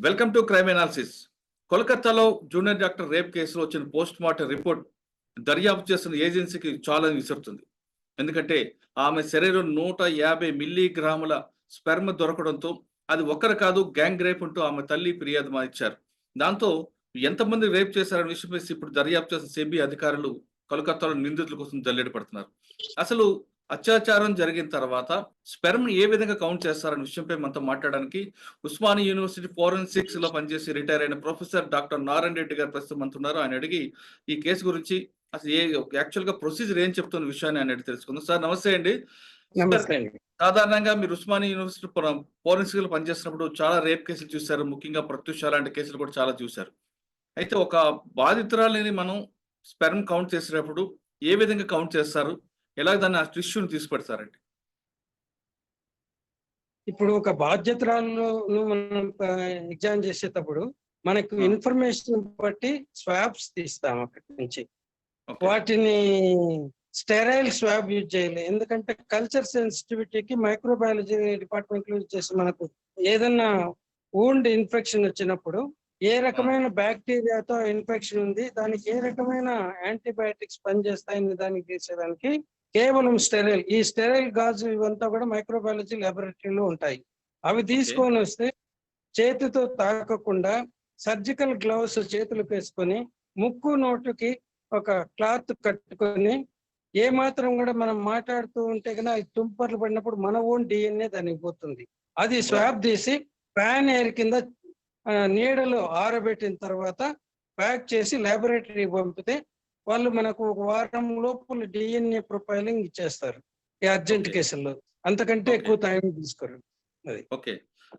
Welcome to crime analysis. కోల్కతాలో junior doctor rape కేసులో వచ్చిన పోస్ట్ మార్టం రిపోర్ట్ దర్యాప్తు చేస్తున్న ఏజెన్సీకి చాలా విసురుతుంది. ఎందుకంటే ఆమె శరీరం 150 మిల్లీగ్రాముల స్పెర్మ్ దొరకడంతో అది ఒక్కరు కాదు గ్యాంగ్ రేప్ అంటూ ఆమె తల్లి ఫిర్యాదు ఇచ్చారు. దాంతో ఎంతమంది రేప్ చేశారనే విషయంపై ఇప్పుడు దర్యాప్తు చేసిన సిబిఐ అధికారులు కోల్కతాలో నిందితుల కోసం జల్లెడ పడుతున్నారు. అసలు అత్యాచారం జరిగిన తర్వాత స్పెర్మ్ ఏ విధంగా కౌంట్ చేస్తారనే విషయంపై మనతో మాట్లాడడానికి ఉస్మానియా యూనివర్సిటీ ఫోరెన్సిక్స్ లో పనిచేసి రిటైర్ అయిన ప్రొఫెసర్ డాక్టర్ నారాయణ రెడ్డి గారు ప్రస్తుతం అంటున్నారు. ఆయన అడిగి ఈ కేసు గురించి అసలు యాక్చువల్ గా ప్రొసీజర్ ఏం చెప్తున్న విషయాన్ని ఆయన అడిగి తెలుసుకుందాం. సార్ నమస్తే అండి. నమస్తే అండి. సాధారణంగా మీరు ఉస్మానియా యూనివర్సిటీ ఫోరెన్సిక్ లో పనిచేస్తున్నప్పుడు చాలా రేప్ కేసులు చూశారు, ముఖ్యంగా ప్రత్యూష లాంటి కేసులు కూడా చాలా చూశారు. అయితే ఒక బాధితురాలిని మనం స్పెర్మ్ కౌంట్ చేసేటప్పుడు ఏ విధంగా కౌంట్ చేస్తారు, ఎలా దాన్ని ఆ టిష్యూని తీసుపెడతారండి? ఇప్పుడు ఒక బాధ్యతరాలను మనం ఎగ్జామ్ చేసేటప్పుడు మనకు ఇన్ఫర్మేషన్ బట్టి స్వాబ్స్ తీస్తాం అక్కడి నుంచి. వాటిని స్టెరైల్ స్వాబ్ యూజ్ చేయాలి. ఎందుకంటే కల్చర్ సెన్సిటివిటీకి మైక్రోబయాలజీ డిపార్ట్మెంట్ యూజ్ చేసి మనకు ఏదన్నా వూండ్ ఇన్ఫెక్షన్ వచ్చినప్పుడు ఏ రకమైన బ్యాక్టీరియాతో ఇన్ఫెక్షన్ ఉంది, దానికి ఏ రకమైన యాంటీబయాటిక్స్ పనిచేస్తాయని దానికి తీసేదానికి కేవలం స్టెరైల్, ఈ స్టెరైల్ గాజు ఇవంతా కూడా మైక్రోబయాలజీ ల్యాబొరేటరీలో ఉంటాయి. అవి తీసుకొని వస్తే చేతితో తాకకుండా సర్జికల్ గ్లౌస్ చేతులకు వేసుకొని ముక్కు నోటుకి ఒక క్లాత్ కట్టుకొని ఏ మాత్రం కూడా మనం మాట్లాడుతూ ఉంటే కన్నా తుంపర్లు పడినప్పుడు మన ఓన్ డిఎన్ఏ దానికి పోతుంది. అది స్వాబ్ తీసి ఫ్యాన్ ఎయిర్ కింద నీడలో ఆరబెట్టిన తర్వాత ప్యాక్ చేసి ల్యాబొరేటరీ పంపితే వాళ్ళు మనకు ఒక వారం లోపల డిఎన్ఏ ప్రొఫైలింగ్ ఇచ్చేస్తారు ఈ అర్జెంట్ కేసుల్లో. అంతకంటే ఎక్కువ టైం తీసుకోరు. అది ఓకే,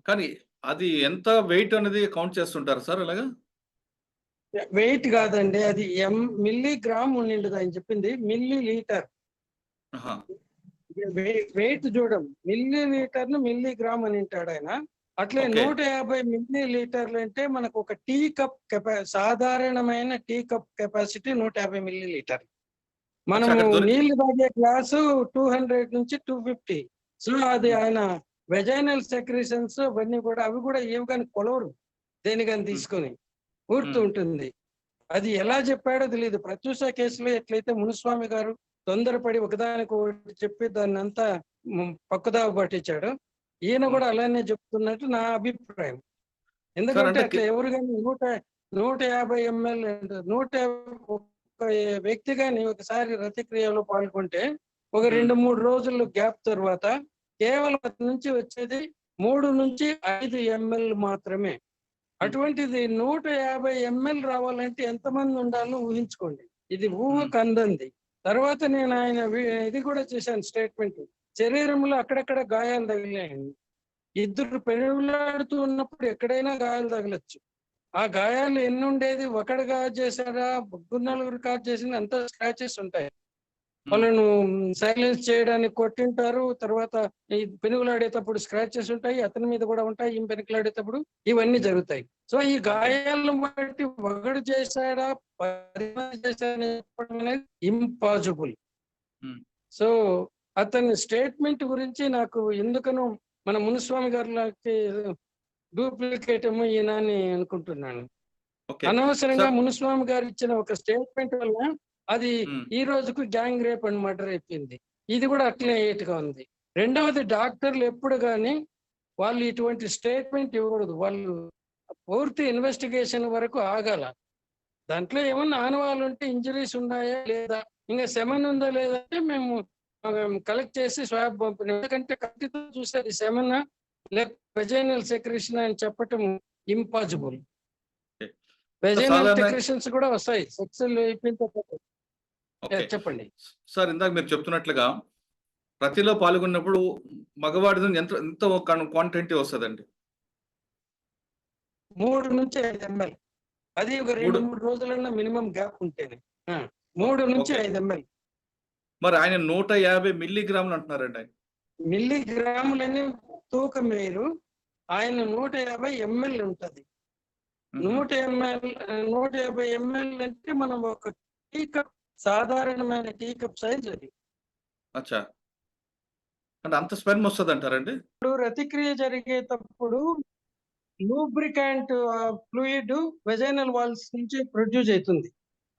కానీ అది ఎంత వెయిట్ అనేది కౌంట్ చేస్తుంటారు సార్? అలాగా వెయిట్ కాదండి, అది మిల్లీగ్రామ్ ఉండిండదు. ఆయన చెప్పింది మిల్లీ లీటర్. వెయిట్ చూడం, మిల్లీ లీటర్ ను మిల్లీగ్రామ్ అని అంటాడు ఆయన. అట్లే 150 మిల్లీ లీటర్లు అంటే మనకు ఒక టీ కప్ సాధారణమైన tea cup capacity 150 millilitre. మనము నీళ్లు తాగే గ్లాసు 200 నుంచి 250. సో అది ఆయన వెజైనల్ సెక్రీషన్స్ అవన్నీ కూడా అవి కూడా ఏవి కానీ కొలవరు, దేనికని తీసుకొని ఊరుతూ ఉంటుంది. అది ఎలా చెప్పాడో తెలియదు. ప్రత్యూష కేసులో ఎట్లయితే మునుస్వామి గారు తొందరపడి ఒకదానికి ఒకటి చెప్పి దాన్ని అంతా పక్కదావ పట్టించాడు, ఈయన కూడా అలానే చెప్తున్నట్టు నా అభిప్రాయం. ఎందుకంటే అట్లా ఎవరు కానీ 150 ml 150 వ్యక్తి కానీ ఒకసారి రతిక్రియలో పాల్గొంటే ఒక 2-3 రోజుల గ్యాప్ తర్వాత కేవలం అతని నుంచి వచ్చేది 3 నుంచి 5 ml మాత్రమే. అటువంటిది 150 ml రావాలంటే ఎంతమంది ఉండాలో ఊహించుకోండి. ఇది ఊహకు అందంది. తర్వాత నేను ఆయన ఇది కూడా చేశాను స్టేట్మెంట్. శరీరంలో అక్కడక్కడ గాయాలు తగిలాయండి. ఇద్దరు పెనుగులాడుతూ ఉన్నప్పుడు ఎక్కడైనా గాయాలు తగలచ్చు. ఆ గాయాలు ఎన్ని ఉండేది, ఒకడు కాజ్ చేశారా, 3-4 కాజ్ చేసిన అంత స్క్రాచెస్ ఉంటాయి. వాళ్ళను సైలెన్స్ చేయడానికి కొట్టింటారు. తర్వాత ఈ పెనుగులాడేటప్పుడు స్క్రాచెస్ ఉంటాయి, అతని మీద కూడా ఉంటాయి. ఈ పెనుగులాడేటప్పుడు ఇవన్నీ జరుగుతాయి. సో ఈ గాయాలను బట్టి ఒకడు చేశాడా 10 మంది చేశాడని చెప్పడం అనేది ఇంపాసిబుల్. సో అతని స్టేట్మెంట్ గురించి నాకు ఎందుకనో మన మునుస్వామి గారికి డూప్లికేట్ ఏమో ఈయన అని అనుకుంటున్నాను. అనవసరంగా మునుస్వామి గారు ఇచ్చిన ఒక స్టేట్మెంట్ వల్ల అది ఈ రోజుకు గ్యాంగ్ రేప్ అండ్ మర్డర్ అయిపోయింది. ఇది కూడా అట్లే ఏటుగా ఉంది. రెండవది, డాక్టర్లు ఎప్పుడు కానీ వాళ్ళు ఇటువంటి స్టేట్మెంట్ ఇవ్వకూడదు. వాళ్ళు పూర్తి ఇన్వెస్టిగేషన్ వరకు ఆగాల. దాంట్లో ఏమన్నా ఆనవాళ్ళు ఉంటే ఇంజరీస్ ఉన్నాయా లేదా, ఇంకా సెమన్ ఉందా లేదంటే మేము కలెక్ట్ చేసి స్వాబ్ పంపిణీ. ఎందుకంటే కత్తితో చూసేది సెమన్ లేక వెజైనల్ సెక్రేషన్ అని చెప్పటం ఇంపాసిబుల్. వెజైనల్ సెక్రేషన్స్ కూడా వస్తాయి సెక్స్ అయిపోయిన తర్వాత. చెప్పండి సార్. ఇందాక మీరు చెప్తున్నట్లుగా ప్రతిలో పాల్గొన్నప్పుడు మగవాడి ఎంత క్వాంటిటీ వస్తుందండి? 3 నుంచి 5 ml. అది ఒక 2-3 రోజులన్నా మినిమం గ్యాప్ ఉంటేనే 3 నుంచి 5 ml. మరి ఆయన 150 మిల్లీగ్రాములు అంటున్నారండి. ఆయన మిల్లీగ్రాములని తూకం వేరు, ఆయన 150 ml ఉంటది. 150 ml అంటే మనం ఒక టీ కప్, సాధారణమైన టీ కప్ సైజ్ అది. అచ్చా, అంటే అంత స్పెర్మ్ వస్తుంది అంటారండి? ఇప్పుడు రతిక్రియ జరిగేటప్పుడు లూబ్రికాంట్ ఫ్లూయిడ్ వెజైనల్ వాల్స్ నుంచి ప్రొడ్యూస్ అవుతుంది.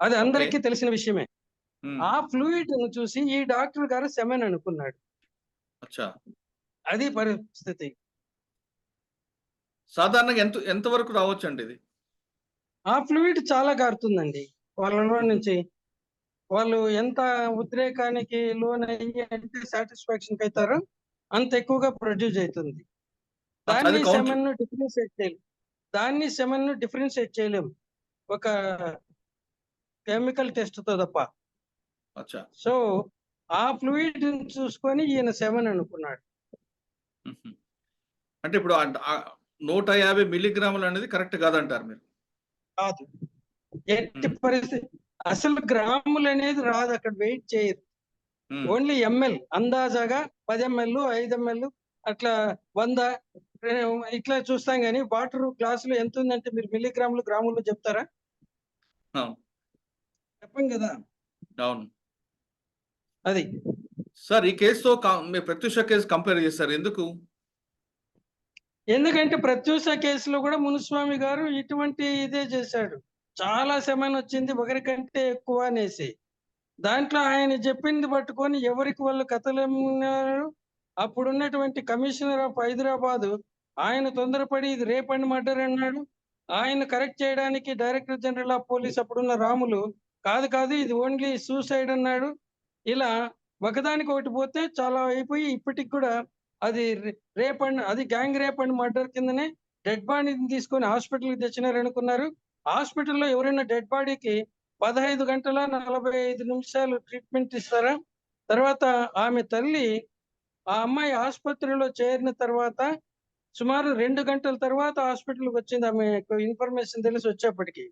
అది ఓకే. అందరికీ తెలిసిన విషయమే. హ్మ్. ఆ ఫ్లూయిడ్ ను చూసి ఈ డాక్టర్ గారు సెమెన్ అనుకున్నాడు. అచ్చా! అది పరిస్థితి. సాధారణంగా ఎంత వరకు రావచ్చండి ఇది? ఆ ఫ్లూయిడ్ చాలా కారుతుందండి వాళ్ళలో హుహు. నుంచి. వాళ్ళు ఎంత ఉద్రేకానికి లోనయ్యి అంటే సాటిస్ఫాక్షన్‌కి అయితారో అంత ఎక్కువగా ప్రొడ్యూస్ అయితుంది. అచ్చా! అది కౌంట్ దాన్ని సెమెన్‌ను డిఫరెన్షియేట్ చేయలేము. ఒక కెమికల్ టెస్ట్‌తో తప్ప. అచ్చా! సో, ఆ ఫ్లూయిడ్‌ని చూసుకొని ఈయన సెమెన్ అనుకున్నాడు. హుహు. అంటే ఇప్పుడు 150 మిల్లీగ్రాములనేది కరెక్ట్ కాదంటారు మీరు. కాదు. ఎట్టి హ్మ్. పరిస్థితి అసలు గ్రాములనేది రాదు, అక్కడ వెయిట్ చేయదు. హ్మ్. ఓన్లీ ఎంఎల్ అందాజాగా 10 ఎంఎల్, 5 ఎంఎల్ అట్లా 100 ఇట్లా చూస్తాం గానీ వాటర్ గ్లాసులో ఎంతుందంటే మీరు మిల్లీగ్రాములు, గ్రాముల్లో చెప్తారా? అవును. చెప్పం గదా! అవును. అది. సార్ ఈ కేస్‌తో మీరు ప్రత్యూష కేస్ కంపేర్ చేస్తారు. ఎందుకు? ఎందుకంటే ప్రత్యూష కేసులో గూడా మునుస్వామి గారు ఇటువంటి ఇదే చేశాడు. చాలా సెమనొచ్చింది ఒకరికంటే ఎక్కువ అనేసి. దాంట్లో ఆయన జెప్పింది పట్టుకొని ఎవరికి వాళ్ళు కథలమ్మినారు. అప్పుడున్నటువంటి కమిషనర్ ఆఫ్ హైదరాబాదు ఆయన తొందరపడి ఇది రేప్ అండ్ మర్డర్ అన్నాడు. ఆయన్ని కరెక్ట్ చేయడానికి డైరెక్టర్ జనరల్ ఆఫ్ పోలీస్ అప్పుడున్న రాములు కాదు, కాదు ఇది ఓన్లీ సూసైడ్ అన్నాడు. ఇలా ఒకదానికొకటి పోతే చాలా అయిపోయి ఇప్పటికి కూడా అది అది గ్యాంగ్ రేప్ అండ్ మర్డర్ కిందనే డెడ్ బాడీని తీసుకొని హాస్పిటల్‌కి తెచ్చినారనుకున్నారు. హాస్పిటల్‌లో ఎవరైనా డెడ్ బాడీకి 15 గంటల 45 నిమిషాలు ట్రీట్మెంట్ ఇస్తారా? తర్వాత ఆమె తల్లి ఆ అమ్మాయి ఆసుపత్రిలో చేరిన తర్వాత సుమారు 2 గంటల తర్వాత హాస్పిటల్‌కొచ్చింది. ఆమెకు ఇన్ఫర్మేషన్ తెలిసి వచ్చేప్పటికి.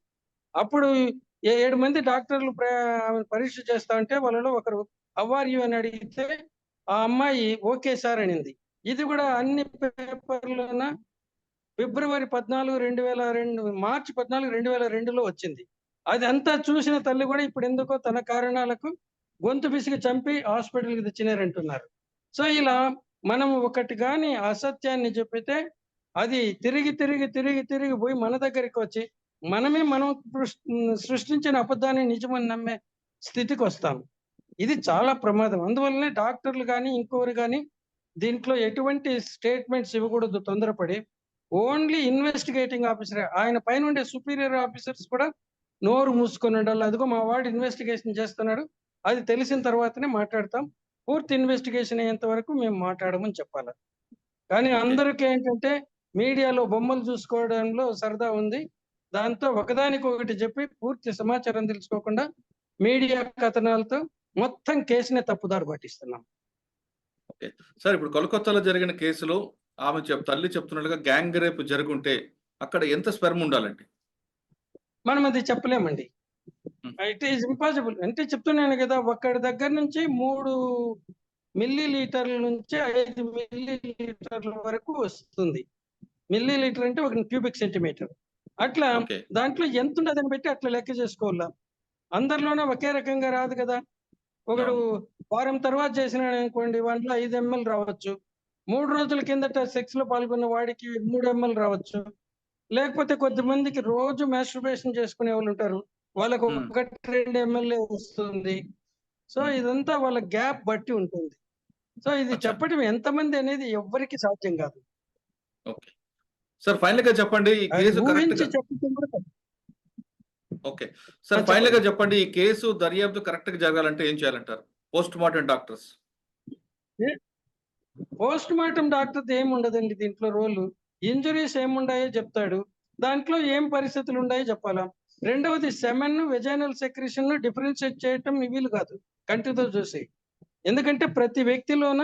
అప్పుడు 7 మంది డాక్టర్లు ఆమెను పరీక్ష చేస్తా ఉంటే వాళ్ళలో ఒకరు హౌ ఆర్ యూ అని అడిగితే ఆ అమ్మాయి ఓకే సార్ అనింది. ఇది కూడా అన్ని పేపర్‌లోన ఫిబ్రవరి 14, 2002 మార్చి 14, 2002లో వచ్చింది. అదంతా చూసిన తల్లి కూడా ఇప్పుడెందుకో తన కారణాలకు గొంతు పిసికి చంపి హాస్పిటల్‌కి తెచ్చినారంటున్నారు. సో, ఇలా మనం ఒకటి గాని అసత్యాన్ని చెప్పితే అది తిరిగి, తిరిగి, తిరిగి, తిరిగి పోయి మన దగ్గరికొచ్చి మనం సృష్టించిన అబద్ధాన్ని నిజమని నమ్మే స్థితికొస్తాం. ఇది చాలా ప్రమాదం. అందువల్లనే డాక్టర్లు గాని, ఇంకొకరు గాని దీంట్లో ఎటువంటి స్టేట్మెంట్స్ ఇవ్వకూడదు తొందరపడి. ఓన్లీ ఇన్వెస్టిగేటింగ్ ఆఫీసరే. ఆయన పైనుండే సుపీరియర్ ఆఫీసర్స్ కూడా నోరు మూసుకొనుండాలి. అదిగో మా వాడు ఇన్వెస్టిగేషన్ చేస్తున్నాడు. అది తెలిసిన తర్వాతనే మాట్లాడతాం. పూర్తి ఇన్వెస్టిగేషన్ అయ్యేంత వరకు మేము మాట్లాడమని చెప్పాల. కానీ ఓకే. అందరికి ఏంటంటే మీడియాలో బొమ్మలు చూసుకోవడంలో సరదా ఉంది. దాంతో ఒకదానికొకటి చెప్పి పూర్తి సమాచారం తెలుసుకోకుండా మీడియా కథనాలతో మొత్తం కేసునే తప్పుదారి పట్టిస్తున్నాం. ఓకే. సార్ ఇప్పుడు కోల్‌కత్తాలో జరిగిన కేసులో తల్లి చెప్తున్నట్టుగా గ్యాంగ్ రేప్ జరుగుంటే అక్కడ ఎంత స్పెర్మ్ ఉండాలండి? మనం అది చెప్పలేమండి. హ్మ్. It is impossible. అంటే చెప్తున్నాను గదా! ఒక్కడి దగ్గర నుంచి 3 మిల్లీ లీటర్ల నుంచి 5 మిల్లీ లీటర్ల వరకు వస్తుంది. మిల్లీ లీటర్ అంటే ఒక క్యూబిక్ సెంటీమీటర్. అట్లా ఓకే. దాంట్లో ఎంతుంటదని బట్టి అట్లా లెక్క చేసుకోవాల. అందరిలోనే ఒకే రకంగా రాదు గదా! ఒకడు అవును. వారం తర్వాత చేసినాడనుకోండి వానిలో 5 ఎంఎల్ రావచ్చు. 3 రోజుల కిందట సెక్స్‌లో పాల్గొన్న వాడికి 3 ఎంఎల్ రావచ్చు. లేకపోతే కొద్దిమందికి రోజు మాస్టర్బేషన్ చేసుకునేవాళ్ళుంటారు. వాళ్ళకి హ్మ్. 1, 2 ఎంఎల్ఏ వస్తుంది. సో, హుహు. ఇదంతా వాళ్ళ గ్యాప్ బట్టి ఉంటుంది. సో, ఇది అచ్చా! చెప్పడం ఎంతమంది అనేది ఎవ్వరికీ సాధ్యం గాదు. ఓకే. సార్ ఫైనల్‌గా చెప్పండి ఈ అది కేసు ఊహించి కరెక్ట్‌గా చెప్పడం కూడా తప్పు. ఓకే. సార్ చెప్పండి. ఫైనల్‌గా చెప్పండి ఈ కేసు దర్యాప్తు కరెక్ట్‌గా జరగాలంటే ఏం చేయాలంటారు? Postmortem doctors. ఏ పోస్ట్‌మార్టం డాక్టర్‌ది ఏముండదండి దీంట్లో రోలు. ఇంజ్యూరీస్ ఏముండాయో చెప్తాడు. దాంట్లో ఏం పరిస్థితులుండాయో చెప్పాలా. రెండవది సెమెన్, వెజైనల్ సెక్రీషన్ డిఫరెన్షియేట్ చేయటం వీలు కాదు కంటితో చూసి. ఎందుకంటే ప్రతి వ్యక్తిలోన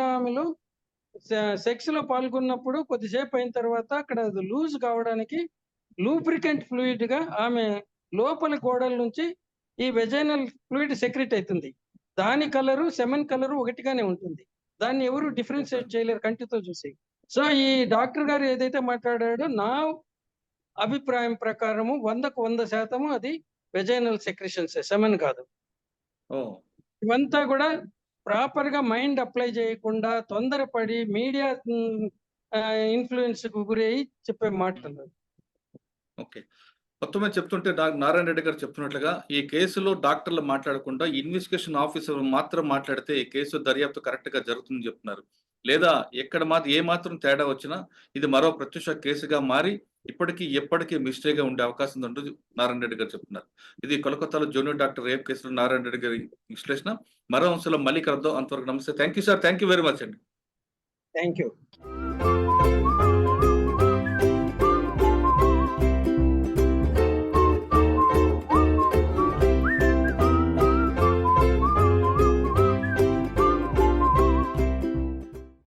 ఆమెలో సెక్స్‌లో పాల్గొన్నప్పుడు కొద్దిసేపు అయిన తర్వాత అక్కడ అది లూజ్ కావడానికి లూబ్రికెంట్ ఫ్లూయిడ్‌గా ఆమె లోపలి గోడల నుంచి ఈ వెజైనల్ ఫ్లూయిడ్ సెక్రెట్ అయితుంది. దాని కలరు, సెమెన్ కలరు ఒకటిగానే ఉంటుంది. దాన్ని ఎవరు ఓకే. డిఫరెన్షియేట్ చేయలేరు కంటితో చూసి. సో, ఈ డాక్టర్ గారు ఏదైతే మాట్లాడాడో నా అభిప్రాయం ప్రకారము 100కు 100% అది వెజైనల్ సెక్రీషన్సే, సెమెన్ కాదు. ఓహ్! ఇవంతా గూడా ప్రాపర్‌గా మైండ్ అప్లై చేయకుండా తొందరపడి మీడియా ఇన్ఫ్లుయెన్స్ కు గురయ్యి చెప్పే మాటలు. ఓకే. మొత్తం మీద చెప్తుంటే నారాయణ రెడ్డి గారు చెప్తున్నట్లుగా ఈ కేసులో డాక్టర్లు మాట్లాడకుండా ఇన్వెస్టిగేషన్ ఆఫీసర్ మాత్రం మాట్లాడితే ఈ కేసు దర్యాప్తు కరెక్ట్‌గా జరుగుతుందని చెప్తున్నారు. లేదా ఎక్కడ ఏ మాత్రం తేడా వచ్చినా ఇది మరో ప్రత్యక్ష కేసుగా మారి ఇప్పటికీ ఎప్పటికీ మిస్టరీగా ఉండే అవకాశం ఉందంటూ నారాయణ రెడ్డి గారు చెప్తున్నారు. ఇది కోల్కతాలో జూనియర్ డాక్టర్ రేప్ కేసులో నారాయణ రెడ్డి గారి విశ్లేషణ. మరో అంశంలో మళ్ళీ కలుద్దాం. అంతవరకు నమస్తే. Thank you sir. Thank you very much అండి. Thank you.